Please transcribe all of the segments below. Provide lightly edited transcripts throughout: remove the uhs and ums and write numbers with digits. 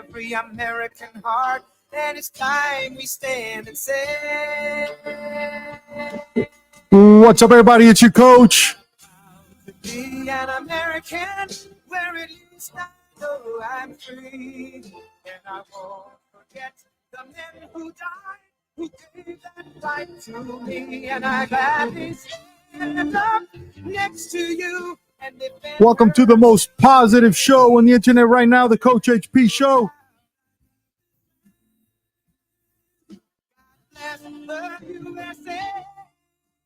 every American heart. And it's time we stand and say, what's up, everybody? It's your coach. be an American, where at least I know I'm free. And I won't forget the men who died, who gave that right to me. And I gladly stand up next to you. And defend Welcome to the most positive show on the internet right now, the Coach HP Show.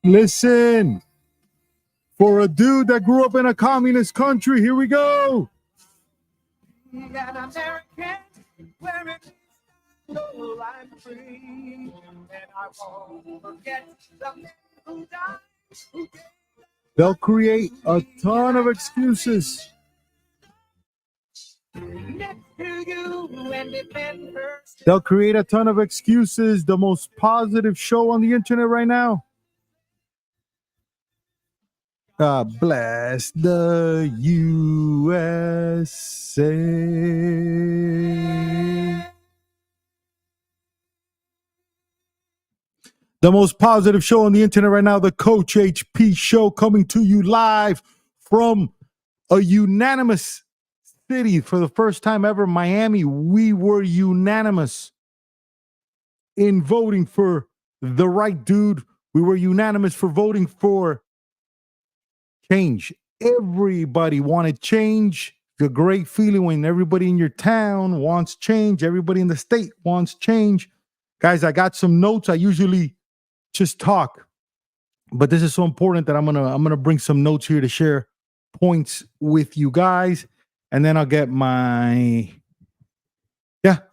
Listen, for a dude that grew up in a communist country, here we go. An American, where it is so I'm free, and I won't forget the men who died, who gave. They'll create a ton of excuses. Next to you and defend her. They'll create a ton of excuses. The most positive show on the internet right now. God bless the USA. The most positive show on the internet right now, the Coach HP Show, coming to you live from a unanimous city for the first time ever, Miami. We were unanimous in voting for the right dude. We were unanimous for voting for change. Everybody wanted change. It's a great feeling when everybody in your town wants change. Everybody in the state wants change. Guys, I got some notes. I usually just talk, but this is so important that I'm gonna bring some notes here to share points with you guys, and then I'll get I'll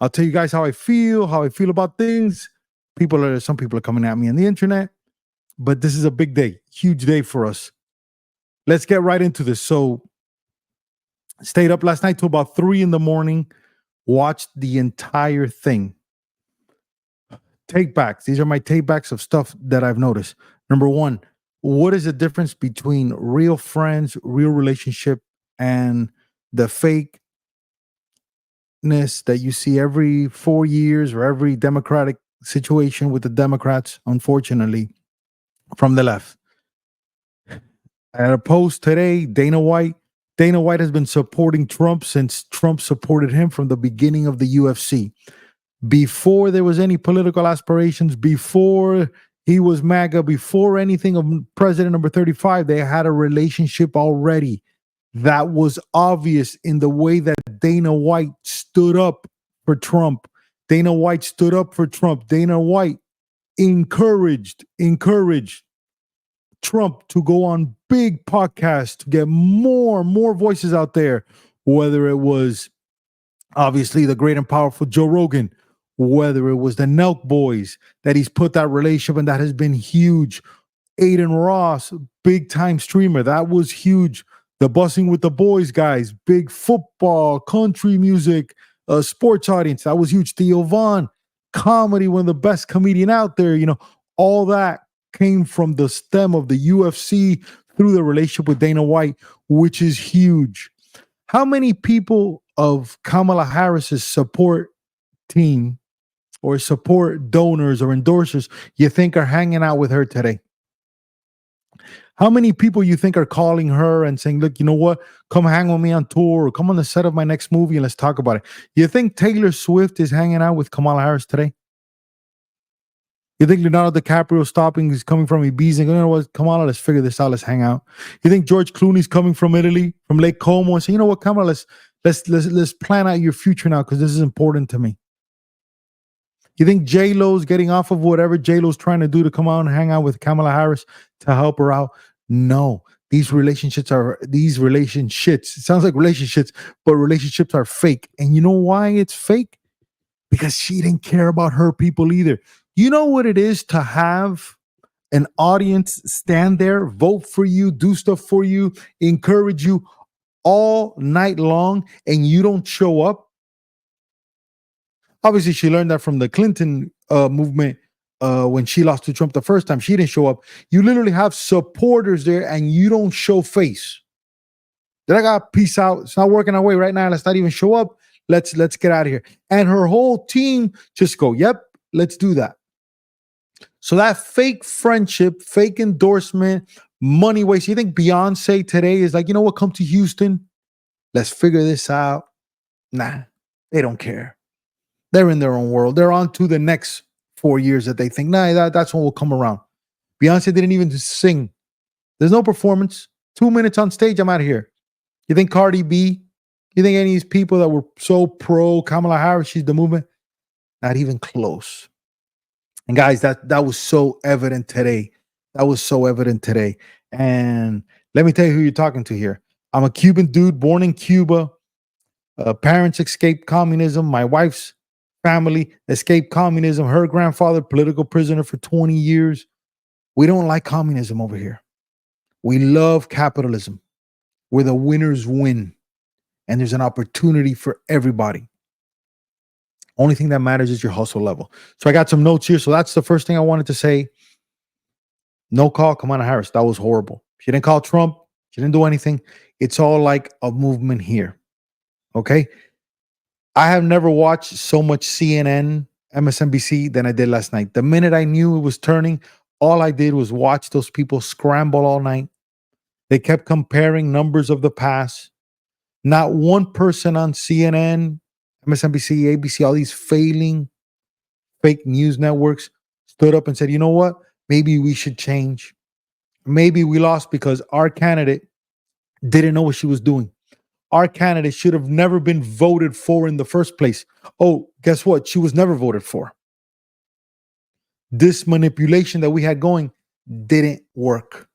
tell you guys how I feel about things. Some people are coming at me on the internet, but this is a big day, huge day for us. Let's get right into this. So, stayed up last night till about 3 a.m, watched the entire thing. Take backs. These are my take backs of stuff that I've noticed. Number one, what is the difference between real friends, real relationship, and the fakeness that you see every 4 years or every Democratic situation with the Democrats, unfortunately, from the left? I had a post today, Dana White. Dana White has been supporting Trump since Trump supported him from the beginning of the UFC. Before there was any political aspirations, before he was MAGA, before anything of president number 35, they had a relationship already. That was obvious in the way that Dana White stood up for Trump. Dana White stood up for Trump. Dana White encouraged Trump to go on big podcasts to get more voices out there, whether it was obviously the great and powerful Joe Rogan, whether it was the Nelk Boys, that he's put that relationship, and that has been huge. Aiden Ross, big time streamer, that was huge. The Bussing with the Boys guys, big football, country music, sports audience, that was huge. Theo Vaughn, comedy, one of the best comedian out there. All that came from the stem of the UFC through the relationship with Dana White, which is huge. How many people of Kamala Harris's support team or support donors or endorsers you think are hanging out with her today? How many people you think are calling her and saying, look, you know what? Come hang with me on tour, or come on the set of my next movie and let's talk about it. You think Taylor Swift is hanging out with Kamala Harris today? You think Leonardo DiCaprio is coming from Ibiza and, you know what, Kamala, let's figure this out, let's hang out. You think George Clooney's coming from Italy, from Lake Como, and say, you know what, Kamala, let's plan out your future now because this is important to me. You think J-Lo's getting off of whatever J-Lo's trying to do to come out and hang out with Kamala Harris to help her out? No. These relationships, it sounds like relationships, but relationships are fake. And you know why it's fake? Because she didn't care about her people either. You know what it is to have an audience stand there, vote for you, do stuff for you, encourage you all night long, and you don't show up? Obviously, she learned that from the Clinton movement when she lost to Trump the first time. She didn't show up. You literally have supporters there and you don't show face. Then I got peace out. It's not working our way right now. Let's not even show up. Let's get out of here. And her whole team just go, yep, let's do that. So that fake friendship, fake endorsement, money waste. You think Beyonce today is like, you know what? Come to Houston. Let's figure this out. Nah, they don't care. They're in their own world. They're on to the next 4 years that they think, nah, that's when we'll come around. Beyonce didn't even sing. There's no performance. 2 minutes on stage, I'm out of here. You think Cardi B, you think any of these people that were so pro Kamala Harris, she's the movement? Not even close. And guys, that was so evident today. That was so evident today. And let me tell you who you're talking to here. I'm a Cuban dude born in Cuba. Parents escaped communism. My wife's family escaped communism. Her grandfather, political prisoner for 20 years. We don't like communism over here. We love capitalism, where the winners win. And there's an opportunity for everybody. Only thing that matters is your hustle level. So I got some notes here. So that's the first thing I wanted to say. No call Kamala Harris. That was horrible. She didn't call Trump. She didn't do anything. It's all like a movement here. Okay. I have never watched so much CNN, MSNBC than I did last night. The minute I knew it was turning, all I did was watch those people scramble all night. They kept comparing numbers of the past. Not one person on CNN, MSNBC, ABC, all these failing fake news networks stood up and said, you know what? Maybe we should change. Maybe we lost because our candidate didn't know what she was doing. Our candidate should have never been voted for in the first place. Oh, guess what? She was never voted for. This manipulation that we had going didn't work.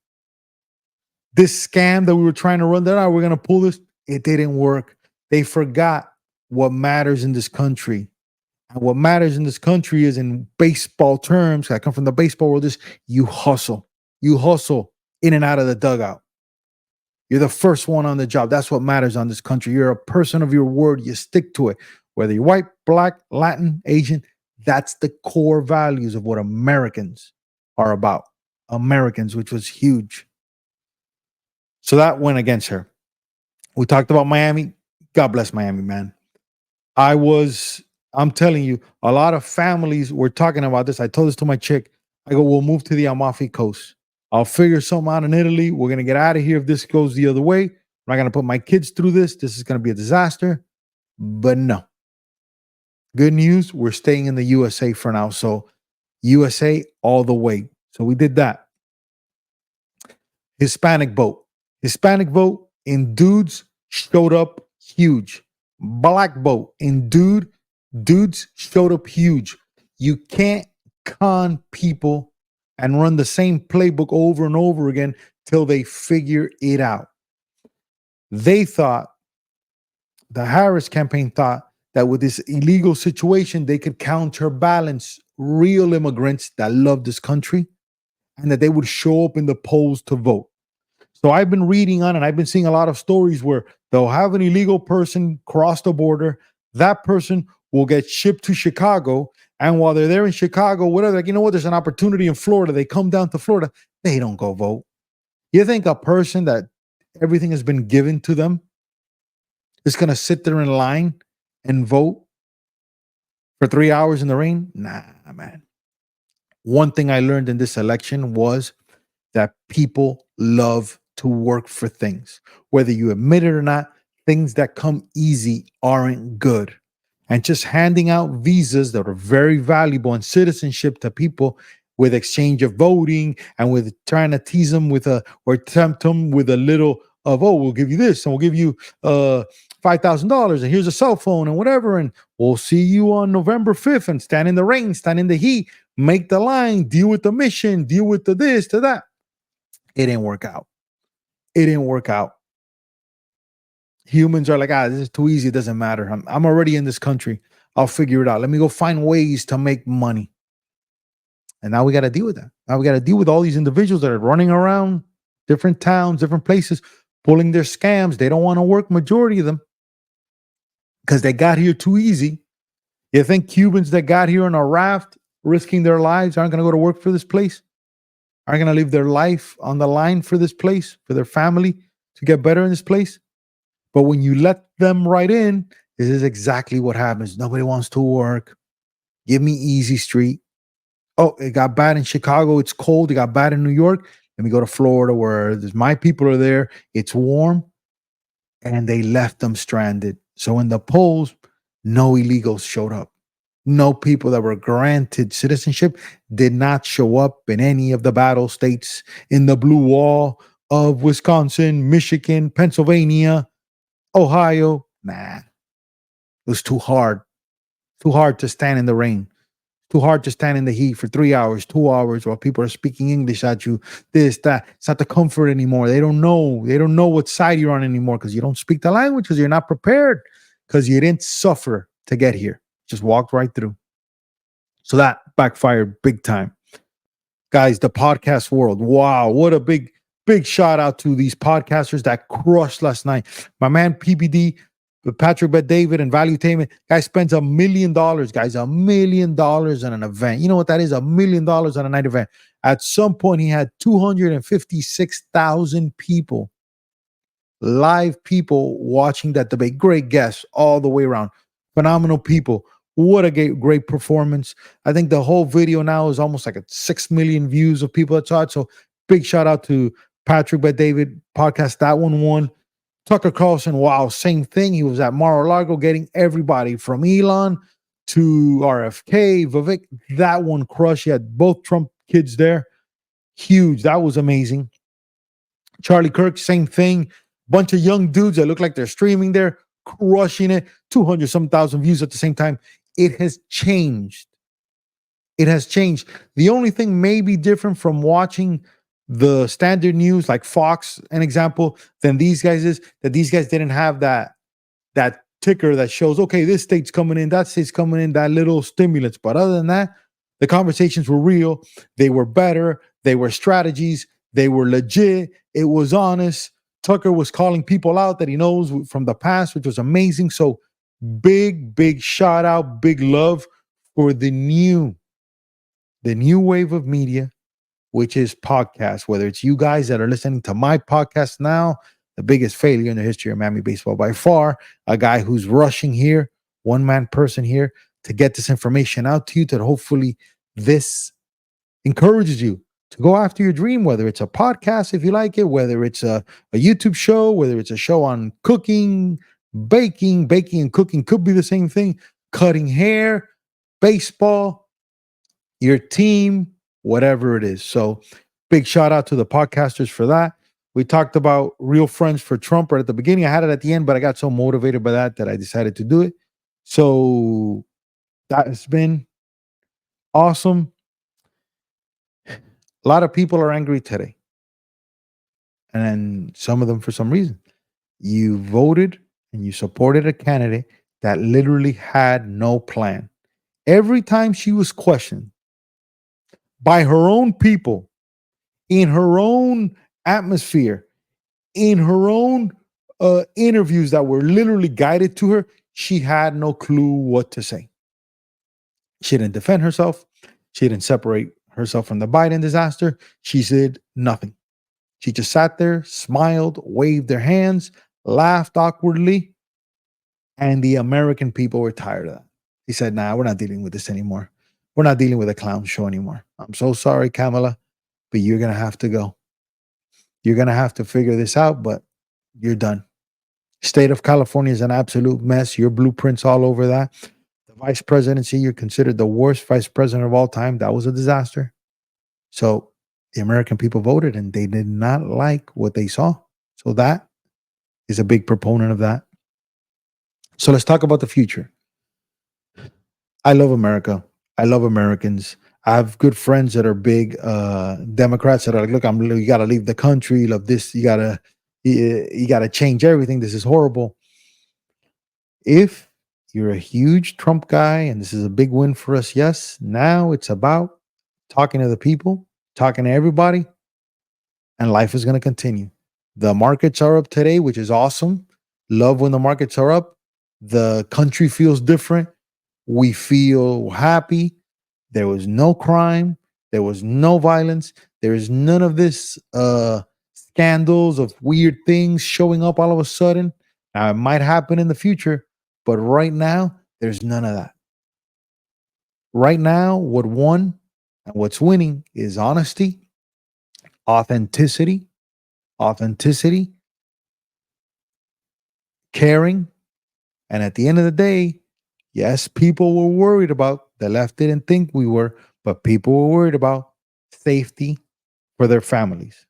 This scam that we were trying to run, that we're going to pull this, it didn't work. They forgot what matters in this country. And what matters in this country is, in baseball terms, I come from the baseball world, is you hustle. You hustle in and out of the dugout. You're the first one on the job. That's what matters on this country. You're a person of your word. You stick to it. Whether you're white, black, Latin, Asian, that's the core values of what Americans are about. Americans, which was huge. So that went against her. We talked about Miami. God bless Miami, man. I'm telling you, a lot of families were talking about this. I told this to my chick. I go, we'll move to the Amalfi Coast. I'll figure something out in Italy. We're going to get out of here if this goes the other way. I'm not going to put my kids through this. This is going to be a disaster. But no. Good news, we're staying in the USA for now. So USA all the way. So we did that. Hispanic vote. Hispanic vote in dudes showed up huge. Black vote in dudes showed up huge. You can't con people and run the same playbook over and over again till they figure it out. They thought, the Harris campaign thought, that with this illegal situation, they could counterbalance real immigrants that love this country and that they would show up in the polls to vote. So I've been reading on, and I've been seeing a lot of stories where they'll have an illegal person cross the border. That person will get shipped to Chicago. And while they're there in Chicago, whatever, like, you know what, there's an opportunity in Florida. They come down to Florida. They don't go vote. You think a person that everything has been given to them is going to sit there in line and vote for 3 hours in the rain? Nah, man. One thing I learned in this election was that people love to work for things. Whether you admit it or not, things that come easy aren't good. And just handing out visas that are very valuable and citizenship to people with exchange of voting and with trying to tease them with or tempt them with a little of, oh, we'll give you this and we'll give you $5,000 and here's a cell phone and whatever. And we'll see you on November 5th and stand in the rain, stand in the heat, make the line, deal with the mission, deal with the this, to that. It didn't work out. It didn't work out. Humans are like, this is too easy. It doesn't matter. I'm already in this country. I'll figure it out. Let me go find ways to make money. And now we got to deal with that. Now we got to deal with all these individuals that are running around different towns, different places, pulling their scams. They don't want to work, majority of them, because they got here too easy. You think Cubans that got here on a raft, risking their lives, aren't going to go to work for this place? Aren't going to leave their life on the line for this place, for their family, to get better in this place? But when you let them right in, This is exactly what happens. Nobody wants to work. Give me easy street. Oh, it got bad in Chicago. It's cold. It got bad in New York. Let me go to Florida where my people are there. It's warm. And they left them stranded. So in the polls, no illegals showed up. No people that were granted citizenship did not show up in any of the battle states in the blue wall of Wisconsin, Michigan, Pennsylvania, Ohio. Nah, it was too hard. Too hard to stand in the rain. Too hard to stand in the heat for 3 hours, 2 hours while people are speaking English at you. This, that. It's not the comfort anymore. They don't know. They don't know what side you're on anymore because you don't speak the language, because you're not prepared, because you didn't suffer to get here. Just walked right through. So that backfired big time. Guys, the podcast world. Wow, what a big shout out to these podcasters that crushed last night. My man PBD, Patrick Bet David, and Valuetainment. Guy spends $1 million, guys, $1 million on an event. You know what that is? $1 million on a night event. At some point, he had 256,000 people, live people watching that debate. Great guests all the way around. Phenomenal people. What a great performance. I think the whole video now is almost like 6 million views of people that saw it. So big shout out to Patrick Bet David podcast. That one won. Tucker Carlson, wow, same thing. He was at Mar-a-Lago getting everybody from Elon to RFK, Vivek. That one crushed. He had both Trump kids there. Huge. That was amazing. Charlie Kirk, same thing. Bunch of young dudes that look like they're streaming there, crushing it. 200 some thousand views at the same time. It has changed. It has changed. The only thing maybe different from watching the standard news like Fox, an example, than these guys is that these guys didn't have that ticker that shows, okay, this state's coming in, that state's coming in, that little stimulants. But other than that, the conversations were real. They were better. They were strategies. They were legit. It was honest. Tucker was calling people out that he knows from the past, which was amazing. So big shout out, big love for the new wave of media, which is podcasts. Whether it's you guys that are listening to my podcast now, the biggest failure in the history of Miami baseball by far, a guy who's rushing here, one man person here to get this information out to you, that hopefully this encourages you to go after your dream, whether it's a podcast, if you like it, whether it's a YouTube show, whether it's a show on cooking, baking and cooking could be the same thing, cutting hair, baseball, your team, whatever it is. So big shout out to the podcasters for that. We talked about Real Friends for Trump right at the beginning. I had it at the end, but I got so motivated by that I decided to do it. So that has been awesome. A lot of people are angry today. And some of them for some reason. You voted and you supported a candidate that literally had no plan. Every time she was questioned by her own people, in her own atmosphere, in her own interviews that were literally guided to her, she had no clue what to say. She didn't defend herself. She didn't separate herself from the Biden disaster. She did nothing. She just sat there, smiled, waved their hands, laughed awkwardly, and the American people were tired of that. He said, nah, we're not dealing with this anymore. We're not dealing with a clown show anymore. I'm so sorry, Kamala, but you're going to have to go. You're going to have to figure this out, but you're done. State of California is an absolute mess. Your blueprints all over that. The vice presidency, you're considered the worst vice president of all time. That was a disaster. So the American people voted and they did not like what they saw. So that is a big proponent of that. So let's talk about the future. I love America. I love Americans. I have good friends that are big Democrats that are like, look, you got to leave the country. You love this. You gotta change everything. This is horrible. If you're a huge Trump guy and this is a big win for us, yes, now it's about talking to the people, talking to everybody, and life is going to continue. The markets are up today, which is awesome. Love when the markets are up. The country feels different. We feel happy. There was no crime. There was no violence. There is none of this scandals of weird things showing up all of a sudden. Now, it might happen in the future, But right now, there's none of that. Right now, what won and what's winning is honesty, authenticity, authenticity, caring. And at the end of the day, yes, people were worried about, the left didn't think we were, but people were worried about safety for their families,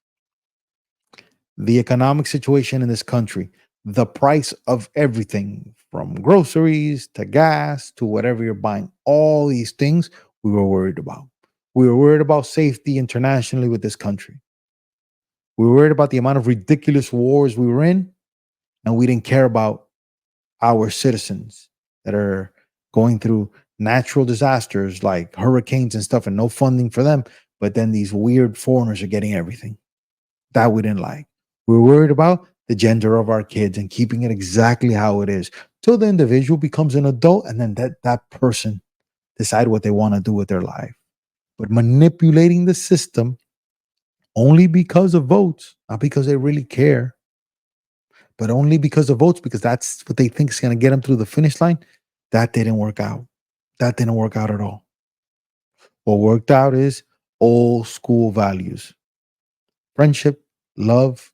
the economic situation in this country, the price of everything from groceries to gas to whatever you're buying, all these things we were worried about. We were worried about safety internationally with this country. We were worried about the amount of ridiculous wars we were in, and we didn't care about our citizens that are going through natural disasters like hurricanes and stuff and no funding for them. But then these weird foreigners are getting everything. That we didn't like. We were worried about the gender of our kids and keeping it exactly how it is till the individual becomes an adult and then that person decide what they want to do with their life. But manipulating the system only because of votes, not because they really care, but only because of votes, because that's what they think is going to get them through the finish line. That didn't work out. That didn't work out at all. What worked out is old school values: friendship, love,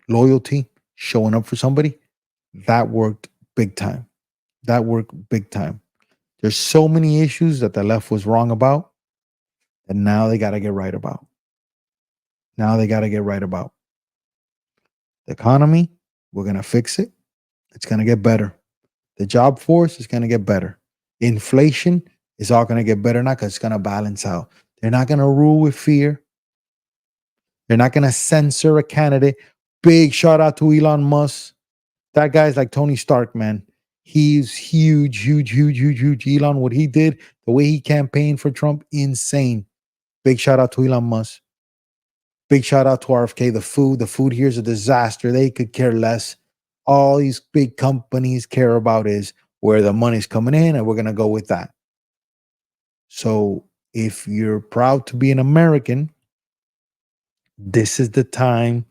loyalty, showing up for somebody. That worked big time. That worked big time. There's so many issues that the left was wrong about, and now they got to get right about. Now they got to get right about. The economy, we're going to fix it. It's going to get better. The job force is going to get better. Inflation is all going to get better now because it's going to balance out. They're not going to rule with fear. They're not going to censor a candidate. Big shout out to Elon Musk. That guy's like Tony Stark, man. He's huge, huge, huge, huge, huge. Elon, what he did, the way he campaigned for Trump, insane. Big shout out to Elon Musk. Big shout out to RFK. The food here is a disaster. They could care less. All these big companies care about is where the money's coming in, and we're going to go with that. So if you're proud to be an American, this is the time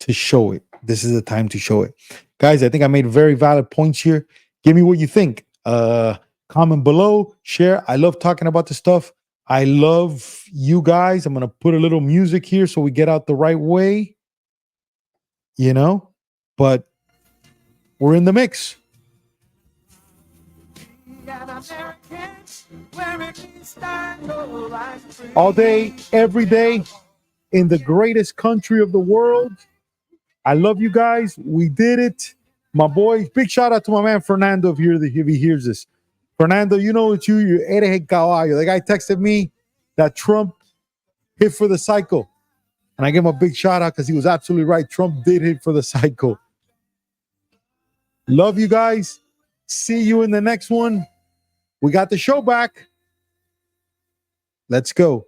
to show it. This is the time to show it. Guys, I think I made very valid points here. Give me what you think. Comment below, share. I love talking about this stuff. I love you guys. I'm going to put a little music here so we get out the right way, but we're in the mix. All day, every day, in the greatest country of the world. I love you guys. We did it. My boy, big shout out to my man Fernando if he hears this. Fernando, you know it's you. You're Ereje Caballo. The guy texted me that Trump hit for the cycle. And I gave him a big shout out because he was absolutely right. Trump did hit for the cycle. Love you guys. See you in the next one. We got the show back. Let's go.